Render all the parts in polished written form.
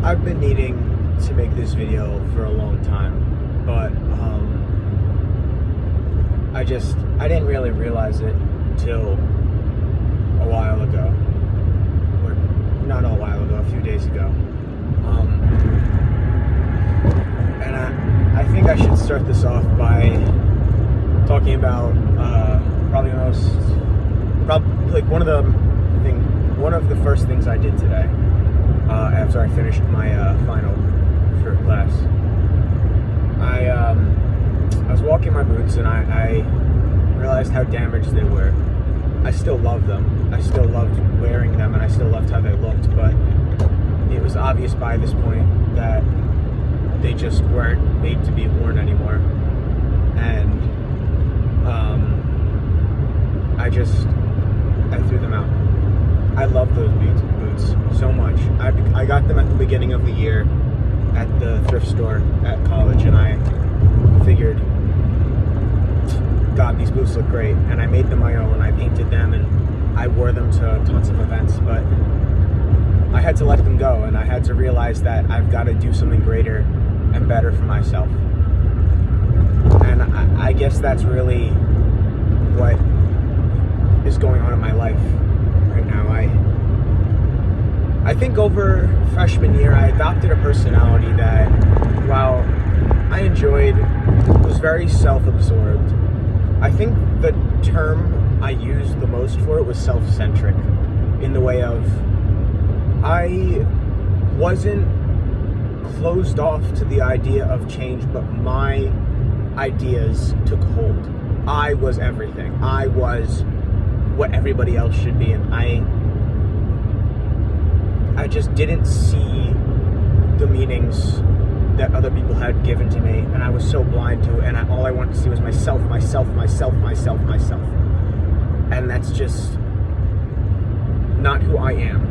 I've been needing to make this video for a long time, but I didn't really realize it till a while ago, or not a while ago, a few days ago. And I think I should start this off by talking about one of the first things I did today after I finished my final for class. I was walking my boots and I realized how damaged they were. I still love them. I still loved wearing them and I still loved how they looked, but it was obvious by this point that they just weren't made to be worn anymore. And I threw them out. I love those boots so much. I got them at the beginning of the year at the thrift store at college, and I figured, God, these boots look great, and I made them my own. I painted them and I wore them to tons of events, but I had to let them go, and I had to realize that I've got to do something greater and better for myself. And I guess that's really what is going on in my life right now. I think over freshman year I adopted a personality that, while I enjoyed, was very self-absorbed. I think the term I used the most for it was self-centric, in the way of I wasn't closed off to the idea of change, but my ideas took hold. I was everything. I was what everybody else should be, and I just didn't see the meanings that other people had given to me, and I was so blind to it, and all I wanted to see was myself. And that's just not who I am.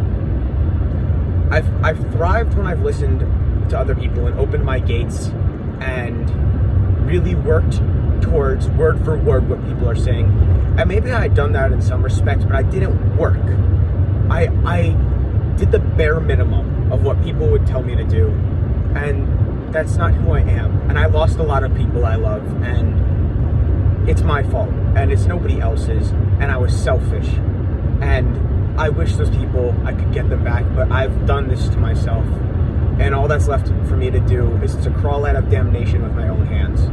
I've thrived when I've listened to other people and opened my gates and really worked towards word for word what people are saying. And maybe I had done that in some respects, but I didn't work. I did the bare minimum of what people would tell me to do, and that's not who I am. And I lost a lot of people I love, and it's my fault, and it's nobody else's, and I was selfish. And I wish those people, I could get them back, but I've done this to myself, and all that's left for me to do is to crawl out of damnation with my own hands.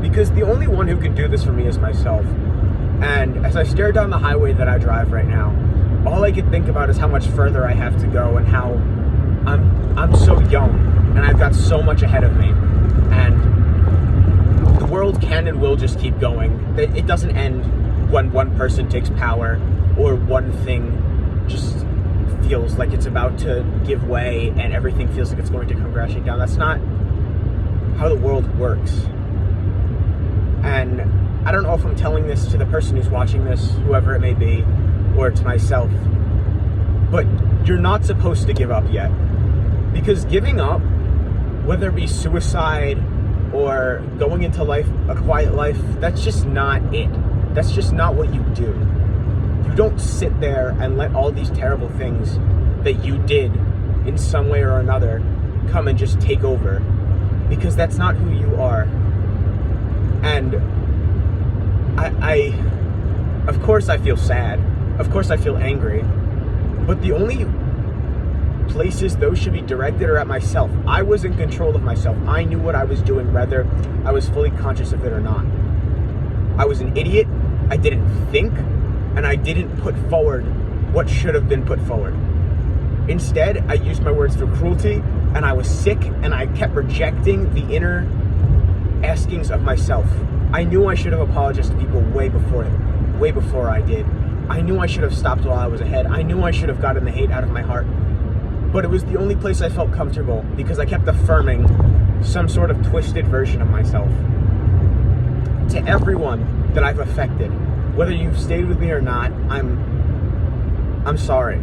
Because the only one who can do this for me is myself. And as I stare down the highway that I drive right now, all I can think about is how much further I have to go, and how I'm so young and I've got so much ahead of me, and the world can and will just keep going. It doesn't end when one person takes power or one thing just feels like it's about to give way and everything feels like it's going to come crashing down. That's not how the world works. And I don't know if I'm telling this to the person who's watching this, whoever it may be, or to myself, but you're not supposed to give up yet. Because giving up, whether it be suicide or going into life, a quiet life, that's just not it. That's just not what you do. You don't sit there and let all these terrible things that you did in some way or another come and just take over, because that's not who you are. And I of course I feel sad, of course I feel angry, but the only places those should be directed are at myself. I was in control of myself. I knew what I was doing, whether I was fully conscious of it or not. I was an idiot, I didn't think, and I didn't put forward what should have been put forward. Instead, I used my words for cruelty, and I was sick, and I kept rejecting the inner askings of myself. I knew I should have apologized to people way before I did. I knew I should have stopped while I was ahead. I knew I should have gotten the hate out of my heart. But it was the only place I felt comfortable, because I kept affirming some sort of twisted version of myself. To everyone that I've affected, whether you've stayed with me or not, I'm sorry.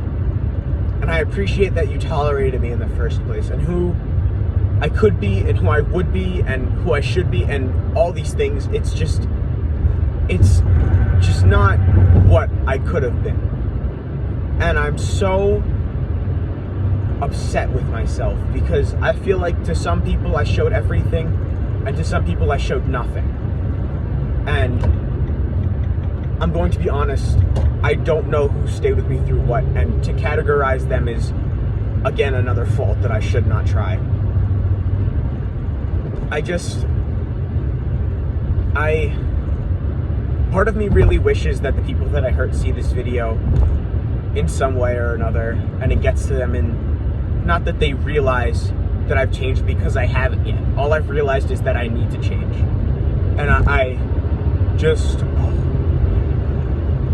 And I appreciate that you tolerated me in the first place, and who I could be, and who I would be, and who I should be, and all these things. It's just not what I could have been. And I'm so upset with myself because I feel like to some people I showed everything and to some people I showed nothing. And I'm going to be honest, I don't know who stayed with me through what, and to categorize them is, again, another fault that I should not try. Part of me really wishes that the people that I hurt see this video in some way or another, and it gets to them, and not that they realize that I've changed, because I haven't yet. All I've realized is that I need to change. And I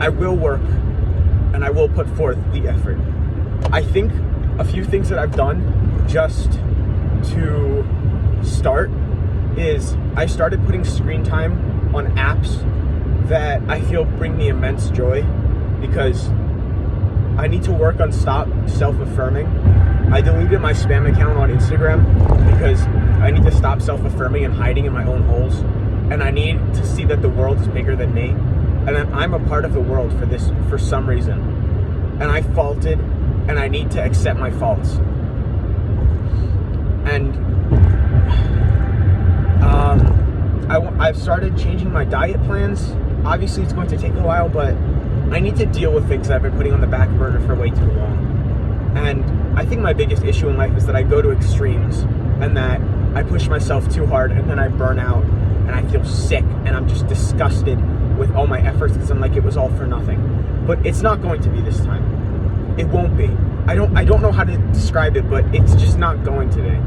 will work, and I will put forth the effort. I think a few things that I've done just to start is I started putting screen time on apps that I feel bring me immense joy, because I need to work on stop self-affirming. I deleted my spam account on Instagram because I need to stop self-affirming and hiding in my own holes, and I need to see that the world is bigger than me, and that I'm a part of the world for some reason, and I faulted, and I need to accept my faults. And I've started changing my diet plans. Obviously it's going to take a while, but I need to deal with things that I've been putting on the back burner for way too long. And I think my biggest issue in life is that I go to extremes, and that I push myself too hard, and then I burn out, and I feel sick, and I'm just disgusted with all my efforts because I'm like, it was all for nothing. But it's not going to be this time. It won't be. I don't know how to describe it, but it's just not going today.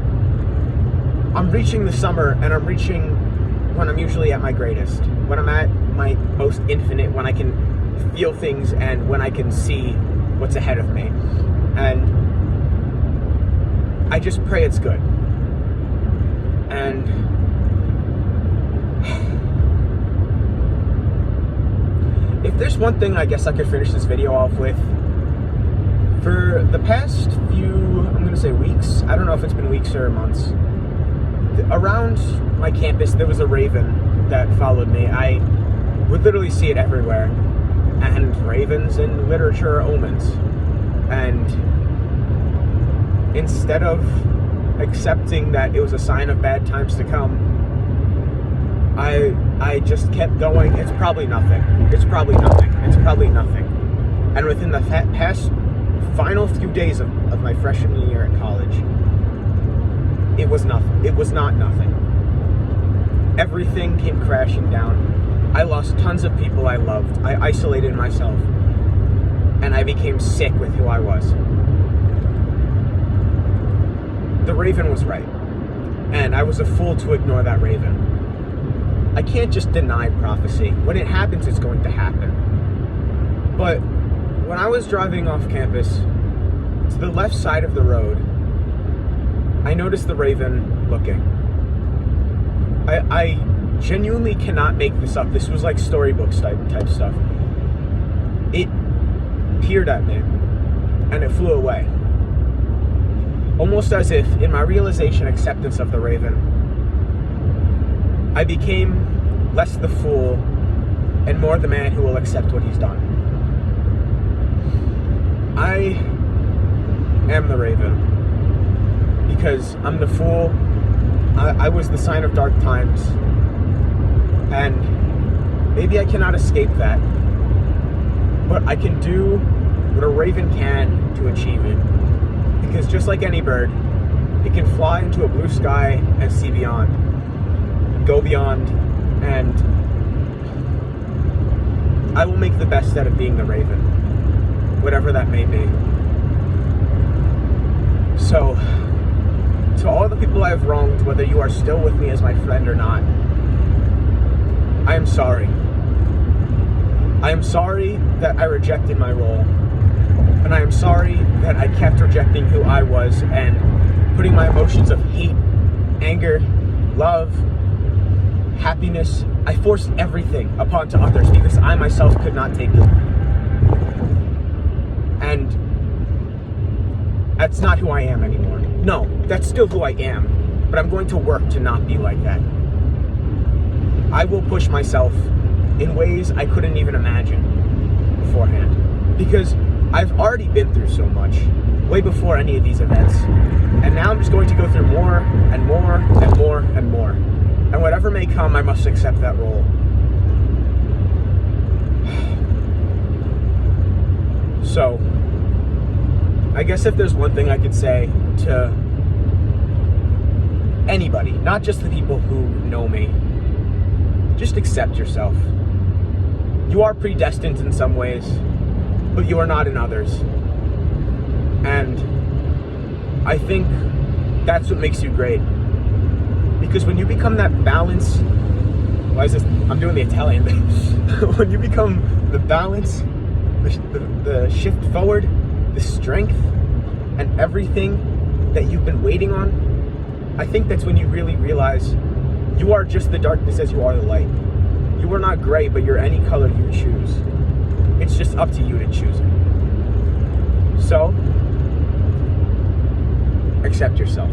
I'm reaching the summer, and I'm reaching when I'm usually at my greatest, when I'm at my most infinite, when I can feel things and when I can see what's ahead of me. And I just pray it's good. And if there's one thing I guess I could finish this video off with, for the past few, I'm gonna say weeks, I don't know if it's been weeks or months, around my campus there was a raven that followed me. I would literally see it everywhere, and ravens in literature are omens. And instead of accepting that it was a sign of bad times to come, I just kept going. It's probably nothing. It's probably nothing. It's probably nothing. And within the past final few days of my freshman year at college, it was nothing. It was not nothing. Everything came crashing down. I lost tons of people I loved. I isolated myself, and I became sick with who I was. The raven was right, and I was a fool to ignore that raven. I can't just deny prophecy. When it happens, it's going to happen. But when I was driving off campus, to the left side of the road, I noticed the raven looking. I genuinely cannot make this up. This was like storybooks type stuff. It peered at me, and it flew away. Almost as if, in my realization, acceptance of the raven, I became less the fool and more the man who will accept what he's done. I am the raven because I'm the fool. I was the sign of dark times, and maybe I cannot escape that, but I can do what a raven can to achieve it. Because just like any bird, it can fly into a blue sky and see beyond, go beyond, and I will make the best out of being the raven, whatever that may be. So, to all the people I have wronged, whether you are still with me as my friend or not, I am sorry. I am sorry that I rejected my role. And I am sorry that I kept rejecting who I was and putting my emotions of hate, anger, love, happiness. I forced everything upon to others because I myself could not take it. And that's not who I am anymore. No, that's still who I am, but I'm going to work to not be like that. I will push myself in ways I couldn't even imagine beforehand, because I've already been through so much. way before any of these events. And now I'm just going to go through more and more and more and more. And whatever may come, I must accept that role. So, I guess if there's one thing I could say to anybody, not just the people who know me, just accept yourself. You are predestined in some ways, but you are not in others. And I think that's what makes you great. Because when you become that balance, why is this? I'm doing the Italian thing. When you become the balance, the shift forward, the strength, and everything that you've been waiting on, I think that's when you really realize you are just the darkness as you are the light. You are not gray, but you're any color you choose. It's just up to you to choose it. So, accept yourself.